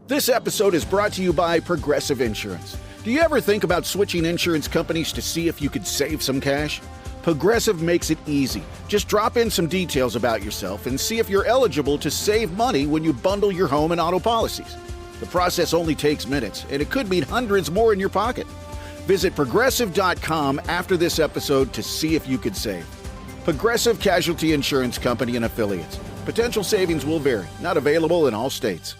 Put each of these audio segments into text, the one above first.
This episode is brought to you by Progressive Insurance. Do you ever think about switching insurance companies to see if you could save some cash? Progressive makes it easy. Just drop in some details about yourself and see if you're eligible to save money when you bundle your home and auto policies. The process only takes minutes, and it could mean hundreds more in your pocket. Visit Progressive.com after this episode to see if you could save. Progressive Casualty Insurance Company and Affiliates. Potential savings will vary. Not available in all states.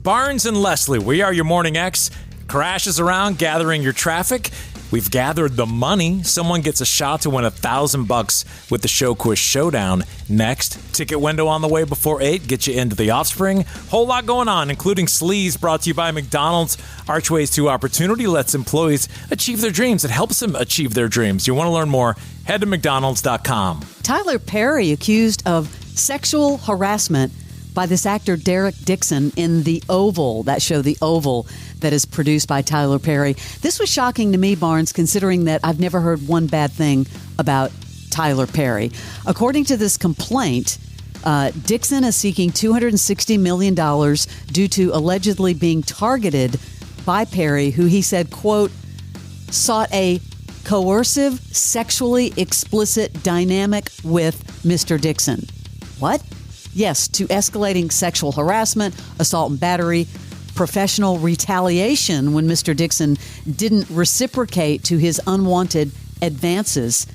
Barnes and Leslie, we are your Morning X. Crashes around gathering your traffic. We've gathered the money. Someone gets a shot to win $1,000 with the Show Quiz Showdown. Next, ticket window on the way before 8. Get you into The Offspring. Whole lot going on, including Sleaze, brought to you by McDonald's. Archways to Opportunity lets employees achieve their dreams. It helps them achieve their dreams. You want to learn more? Head to McDonald's.com. Tyler Perry accused of sexual harassment by this actor Derek Dixon in The Oval, that show The Oval that is produced by Tyler Perry. This was shocking to me, Barnes, considering that I've never heard one bad thing about Tyler Perry. According to this complaint, Dixon is seeking $260 million due to allegedly being targeted by Perry, who he said, quote, sought a coercive, sexually explicit dynamic with Mr. Dixon. What? Yes, to escalating sexual harassment, assault and battery, professional retaliation when Mr. Dixon didn't reciprocate to his unwanted advances.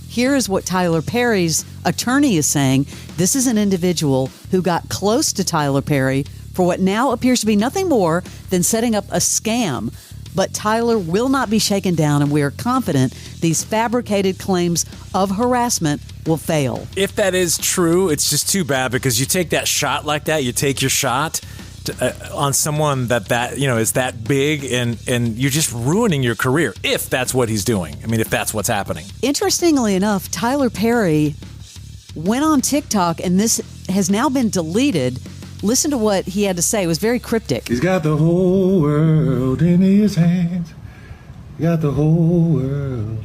Here is what Tyler Perry's attorney is saying. This is an individual who got close to Tyler Perry for what now appears to be nothing more than setting up a scam. But Tyler will not be shaken down, and we are confident these fabricated claims of harassment will fail. If that is true, it's just too bad because you take that shot like that, you take your shot on someone that is that big, and you're just ruining your career if that's what he's doing. I mean, if that's what's happening. Interestingly enough, Tyler Perry went on TikTok, and this has now been deleted. Listen to what he had to say. It was very cryptic. He's got the whole world in his hands. He got the whole world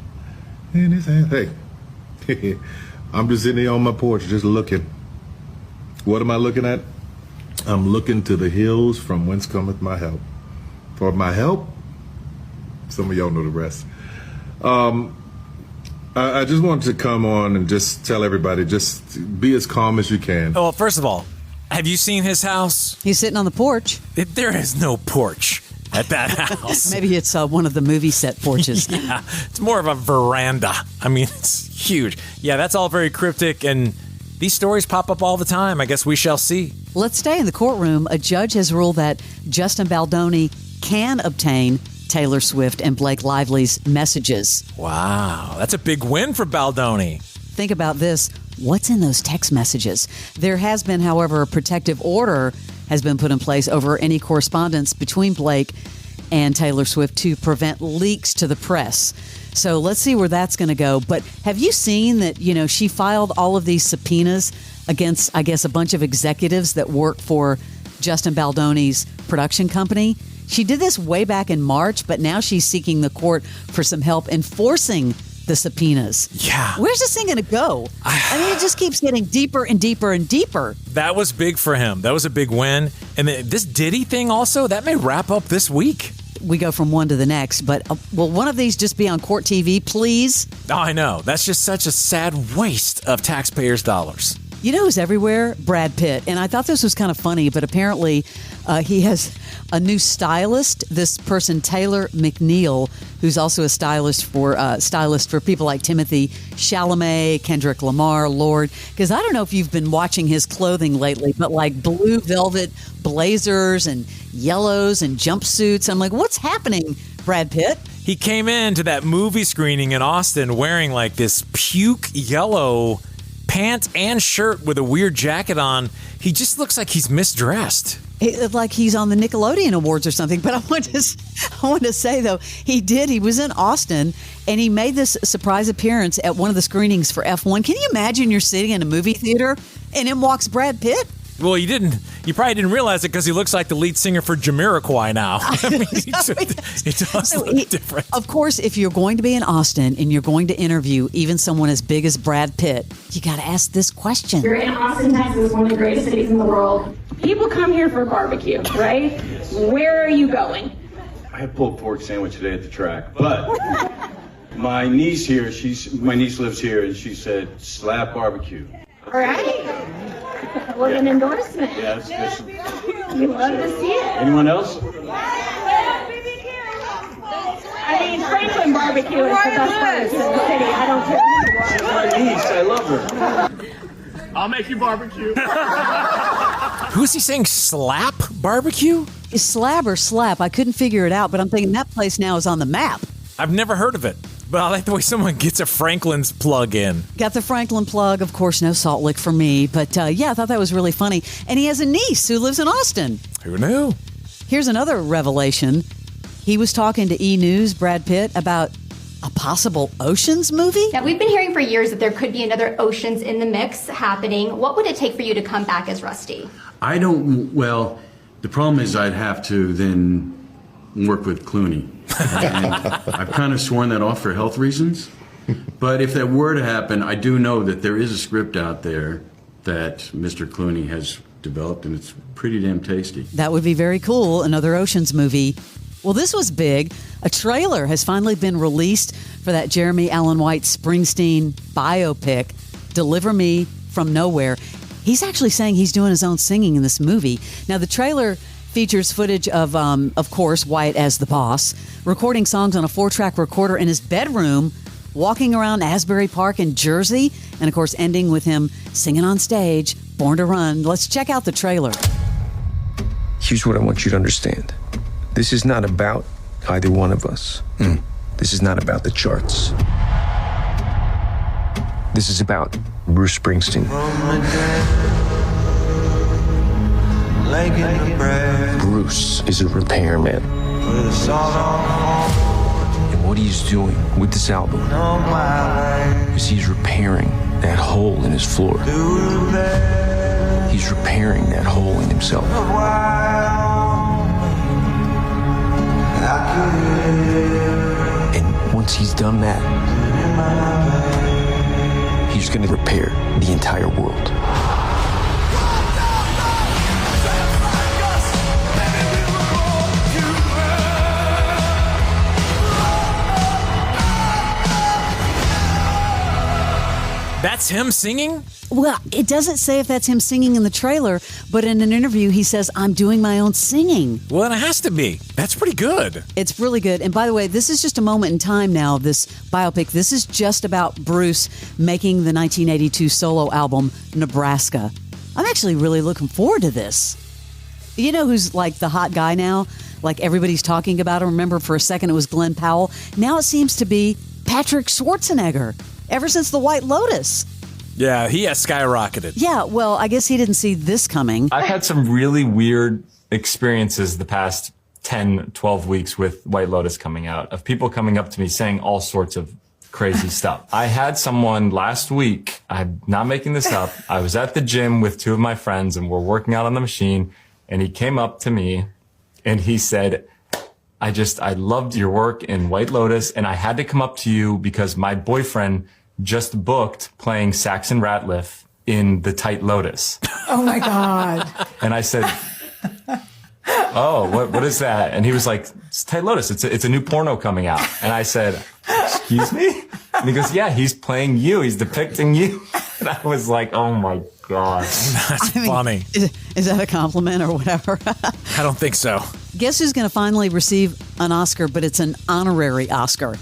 in his hands. Hey, I'm just sitting here on my porch just looking. What am I looking at? I'm looking to the hills from whence cometh my help. For my help, some of y'all know the rest. I just wanted to come on and just tell everybody, just be as calm as you can. Well, first of all, have you seen his house? He's sitting on the porch. There is no porch at that house. Maybe it's one of the movie set porches. Yeah, it's more of a veranda. I mean, it's huge. Yeah, that's all very cryptic, and these stories pop up all the time. I guess we shall see. Let's stay in the courtroom. A judge has ruled that Justin Baldoni can obtain Taylor Swift and Blake Lively's messages. Wow, that's a big win for Baldoni. Think about this. What's in those text messages? There has been, however, a protective order has been put in place over any correspondence between Blake and Taylor Swift to prevent leaks to the press. So let's see where that's going to go. But have you seen that, she filed all of these subpoenas against, I guess, a bunch of executives that work for Justin Baldoni's production company? She did this way back in March, but now she's seeking the court for some help enforcing the subpoenas. Yeah. Where's this thing going to go? I mean, it just keeps getting deeper and deeper and deeper. That was big for him. That was a big win. And this Diddy thing also, that may wrap up this week. We go from one to the next, but will one of these just be on court TV, please? Oh, I know. That's just such a sad waste of taxpayers' dollars. You know who's everywhere? Brad Pitt. And I thought this was kind of funny, but apparently he has a new stylist. This person, Taylor McNeil, who's also a stylist for people like Timothy Chalamet, Kendrick Lamar, Lord. Because I don't know if you've been watching his clothing lately, but like blue velvet blazers and yellows and jumpsuits. I'm like, what's happening, Brad Pitt? He came into that movie screening in Austin wearing like this puke yellow pants and shirt with a weird jacket on. He just looks like he's misdressed. Like he's on the Nickelodeon Awards or something. But I want to say, though, he was in Austin, and he made this surprise appearance at one of the screenings for F1. Can you imagine you're sitting in a movie theater, and in walks Brad Pitt? Well, you probably didn't realize it because he looks like the lead singer for Jamiroquai now. I mean, he does look different. Of course, if you're going to be in Austin and you're going to interview even someone as big as Brad Pitt, you got to ask this question. You're in Austin, Texas, one of the greatest cities in the world. people come here for barbecue, right? Where are you going? I had pulled pork sandwich today at the track, but my niece here, my niece lives here, and she said, slap barbecue. All right. Well, an endorsement. Yeah, We love to see it. anyone else? I mean, Franklin barbecue is the best barbecue in the city. I don't care who you are. My niece, I love her. I'll make you barbecue. Who's he saying slap barbecue? Is slab or slap? I couldn't figure it out, but I'm thinking that place now is on the map. I've never heard of it, but I like the way someone gets a Franklin's plug in. Got the Franklin plug. Of course, no Salt Lick for me. But yeah, I thought that was really funny. And he has a niece who lives in Austin. Who knew? Here's another revelation. He was talking to E! News, Brad Pitt, about a possible Oceans movie. Now, we've been hearing for years that there could be another Oceans in the mix happening. What would it take for you to come back as Rusty? Well, the problem is I'd have to then work with Clooney. And I've kind of sworn that off for health reasons. But if that were to happen, I do know that there is a script out there that Mr. Clooney has developed, and it's pretty damn tasty. That would be very cool, another Oceans movie. Well, this was big. A trailer has finally been released for that Jeremy Allen White Springsteen biopic, Deliver Me From Nowhere. He's actually saying he's doing his own singing in this movie. Now, the trailer features footage of course, White as the boss, recording songs on a 4-track recorder in his bedroom, walking around Asbury Park in Jersey, and, of course, ending with him singing on stage, Born to Run. Let's check out the trailer. Here's what I want you to understand. This is not about either one of us. This is not about the charts. This is about Bruce Springsteen. Bruce is a repairman. And what he's doing with this album is he's repairing that hole in his floor. He's repairing that hole in himself. And once he's done that, he's going to repair the entire world. That's him singing? Well, it doesn't say if that's him singing in the trailer, but in an interview, he says, I'm doing my own singing. Well, it has to be. That's pretty good. It's really good. And by the way, this is just a moment in time now, this biopic. This is just about Bruce making the 1982 solo album, Nebraska. I'm actually really looking forward to this. You know who's like the hot guy now? Like everybody's talking about him. Remember, for a second it was Glenn Powell. Now it seems to be Patrick Schwarzenegger. Ever since The White Lotus. Yeah, he has skyrocketed. Yeah, well, I guess he didn't see this coming. I've had some really weird experiences the past 10, 12 weeks with White Lotus coming out, of people coming up to me saying all sorts of crazy stuff. I had someone last week, I'm not making this up, I was at the gym with 2 of my friends and we're working out on the machine, and he came up to me and he said, I loved your work in White Lotus, and I had to come up to you because my boyfriend just booked playing Saxon Ratliff in The Tight Lotus. Oh my God. And I said, oh, what is that? And he was like, it's Tight Lotus. It's a new porno coming out. And I said, excuse me? And he goes, yeah, he's playing you. He's depicting you. And I was like, oh my God. That's funny. Is that a compliment or whatever? I don't think so. Guess who's going to finally receive an Oscar, but it's an honorary Oscar?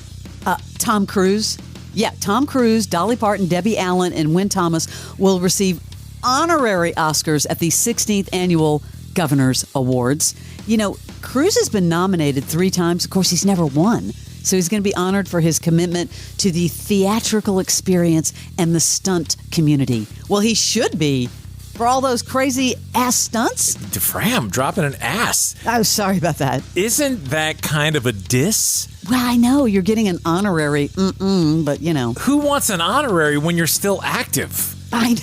Tom Cruise. Yeah, Tom Cruise, Dolly Parton, Debbie Allen, and Wynn Thomas will receive honorary Oscars at the 16th Annual Governors Awards. You know, Cruise has been nominated 3 times. Of course, he's never won. So he's going to be honored for his commitment to the theatrical experience and the stunt community. Well, he should be for all those crazy ass stunts. Fram dropping an ass. Oh, sorry about that. Isn't that kind of a diss? Well, I know you're getting an honorary, but you know. Who wants an honorary when you're still active? I know.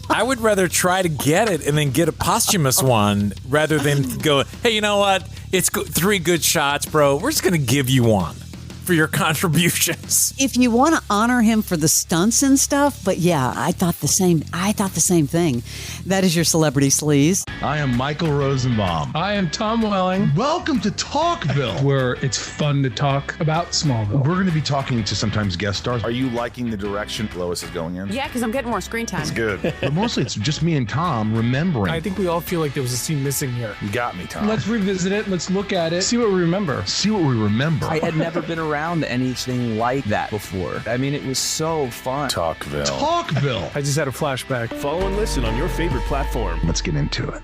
I would rather try to get it and then get a posthumous one rather than go, hey, you know what? It's 3 good shots, bro. We're just going to give you one. for your contributions. If you want to honor him for the stunts and stuff, but yeah, I thought the same thing. That is your Celebrity Sleaze. I am Michael Rosenbaum. I am Tom Welling. Welcome to Talkville, where it's fun to talk about Smallville. We're going to be talking to sometimes guest stars. Are you liking the direction Lois is going in? Yeah, because I'm getting more screen time. It's good. But mostly it's just me and Tom remembering. I think we all feel like there was a scene missing here. You got me, Tom. Let's revisit it. Let's look at it. See what we remember. See what we remember. I had never been around anything like that before. I mean, it was so fun. Talkville. Talkville. I just had a flashback. Follow and listen on your favorite platform. Let's get into it.